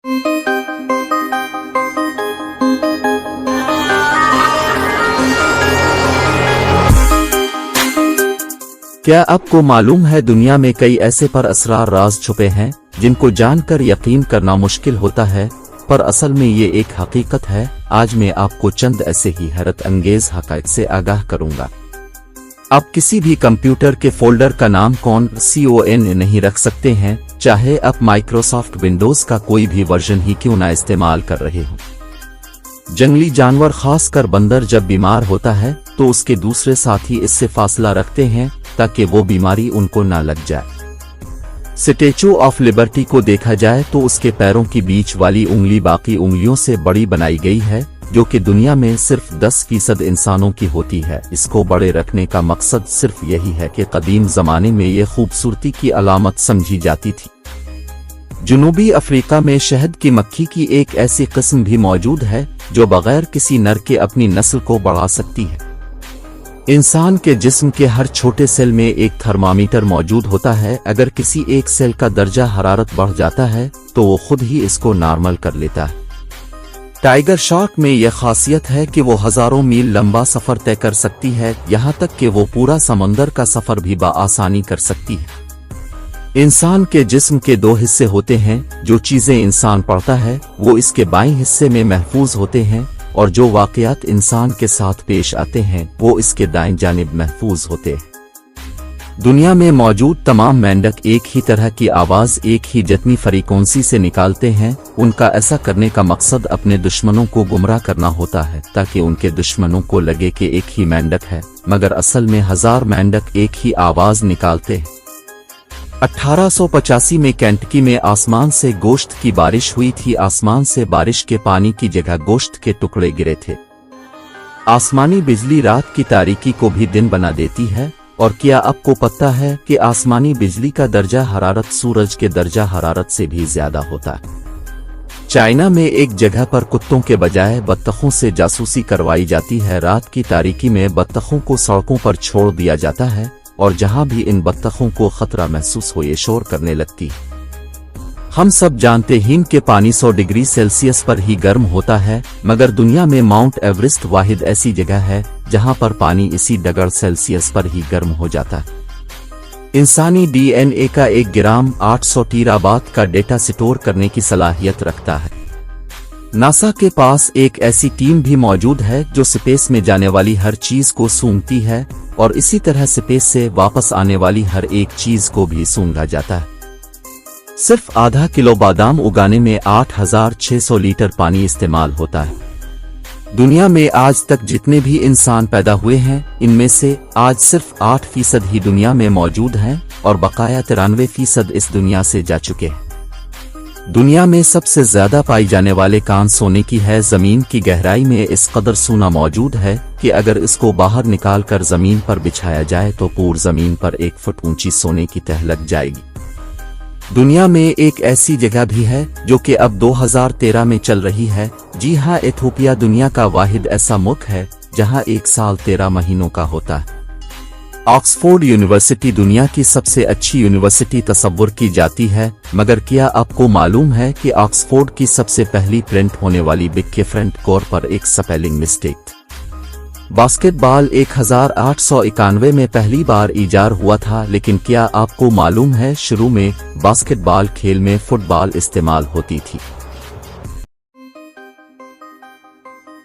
کیا آپ کو معلوم ہے دنیا میں کئی ایسے پر اسرار راز چھپے ہیں جن کو جان کر یقین کرنا مشکل ہوتا ہے، پر اصل میں یہ ایک حقیقت ہے۔ آج میں آپ کو چند ایسے ہی حیرت انگیز حقائق سے آگاہ کروں گا۔ آپ کسی بھی کمپیوٹر کے فولڈر کا نام CON نہیں رکھ سکتے ہیں، چاہے آپ مائکروسافٹ ونڈوز کا کوئی بھی ورژن ہی کیوں نہ استعمال کر رہے ہوں۔ جنگلی جانور خاص کر بندر جب بیمار ہوتا ہے تو اس کے دوسرے ساتھی اس سے فاصلہ رکھتے ہیں تاکہ وہ بیماری ان کو نہ لگ جائے۔ سٹیچو آف لبرٹی کو دیکھا جائے تو اس کے پیروں کی بیچ والی انگلی باقی انگلیوں سے بڑی بنائی گئی ہے، جو کہ دنیا میں صرف 10% انسانوں کی ہوتی ہے۔ اس کو بڑے رکھنے کا مقصد صرف یہی ہے کہ قدیم زمانے میں یہ خوبصورتی کی علامت سمجھی جاتی تھی۔ جنوبی افریقہ میں شہد کی مکھی کی ایک ایسی قسم بھی موجود ہے جو بغیر کسی نر کے اپنی نسل کو بڑھا سکتی ہے۔ انسان کے جسم کے ہر چھوٹے سیل میں ایک تھرمامیٹر موجود ہوتا ہے۔ اگر کسی ایک سیل کا درجہ حرارت بڑھ جاتا ہے تو وہ خود ہی اس کو نارمل کر لیتا ہے۔ ٹائیگر شارک میں یہ خاصیت ہے کہ وہ ہزاروں میل لمبا سفر طے کر سکتی ہے، یہاں تک کہ وہ پورا سمندر کا سفر بھی بآسانی کر سکتی ہے۔ انسان کے جسم کے 2 حصے ہوتے ہیں، جو چیزیں انسان پڑھتا ہے وہ اس کے بائیں حصے میں محفوظ ہوتے ہیں، اور جو واقعات انسان کے ساتھ پیش آتے ہیں وہ اس کے دائیں جانب محفوظ ہوتے ہیں۔ دنیا میں موجود تمام مینڈک ایک ہی طرح کی آواز ایک ہی جتنی فریکوئنسی سے نکالتے ہیں۔ ان کا ایسا کرنے کا مقصد اپنے دشمنوں کو گمراہ کرنا ہوتا ہے تاکہ ان کے دشمنوں کو لگے کہ ایک ہی مینڈک ہے، مگر اصل میں 1000 مینڈک ایک ہی آواز نکالتے ہیں۔ 1885 میں کینٹکی میں آسمان سے گوشت کی بارش ہوئی تھی۔ آسمان سے بارش کے پانی کی جگہ گوشت کے ٹکڑے گرے تھے۔ آسمانی بجلی رات کی تاریکی کو بھی دن بنا دیتی ہے، اور کیا آپ کو پتہ ہے کہ آسمانی بجلی کا درجہ حرارت سورج کے درجہ حرارت سے بھی زیادہ ہوتا ہے؟ چائنا میں ایک جگہ پر کتوں کے بجائے بطخوں سے جاسوسی کروائی جاتی ہے۔ رات کی تاریکی میں بطخوں کو سڑکوں پر چھوڑ دیا جاتا ہے، اور جہاں بھی ان بطخوں کو خطرہ محسوس ہو یہ شور کرنے لگتی۔ ہم سب جانتے ہیں کہ پانی 100 ڈگری سیلسیس پر ہی گرم ہوتا ہے، مگر دنیا میں ماؤنٹ ایورسٹ واحد ایسی جگہ ہے جہاں پر پانی اسی ڈگری سیلسیس پر ہی گرم ہو جاتا ہے۔ انسانی DNA کا 1 گرام 800 ٹیرابائٹ کا ڈیٹا سٹور کرنے کی صلاحیت رکھتا ہے۔ ناسا کے پاس ایک ایسی ٹیم بھی موجود ہے جو سپیس میں جانے والی ہر چیز کو سونگتی ہے، اور اسی طرح سپیس سے واپس آنے والی ہر ایک چیز کو بھی سونگا جاتا ہے۔ صرف آدھا کلو بادام اگانے میں 8600 لیٹر پانی استعمال ہوتا ہے۔ دنیا میں آج تک جتنے بھی انسان پیدا ہوئے ہیں ان میں سے آج صرف 8% ہی دنیا میں موجود ہیں، اور بقایا 93% اس دنیا سے جا چکے ہیں۔ دنیا میں سب سے زیادہ پائی جانے والے کان سونے کی ہے۔ زمین کی گہرائی میں اس قدر سونا موجود ہے کہ اگر اس کو باہر نکال کر زمین پر بچھایا جائے تو پور زمین پر 1 فٹ اونچی سونے کی تہ لگ جائے گی۔ دنیا میں ایک ایسی جگہ بھی ہے جو کہ اب 2013 میں چل رہی ہے۔ جی ہاں، ایتھوپیا دنیا کا واحد ایسا ملک ہے جہاں 1 سال 13 مہینوں کا ہوتا ہے۔ آکسفورڈ یونیورسٹی دنیا کی سب سے اچھی یونیورسٹی تصور کی جاتی ہے، مگر کیا آپ کو معلوم ہے کہ آکسفورڈ کی سب سے پہلی پرنٹ ہونے والی بک کے فرنٹ کور پر ایک سپیلنگ مسٹیک تھی؟ باسکٹ بال 1891 میں پہلی بار ایجاد ہوا تھا، لیکن کیا آپ کو معلوم ہے شروع میں باسکٹ بال کھیل میں فٹ بال استعمال ہوتی تھی؟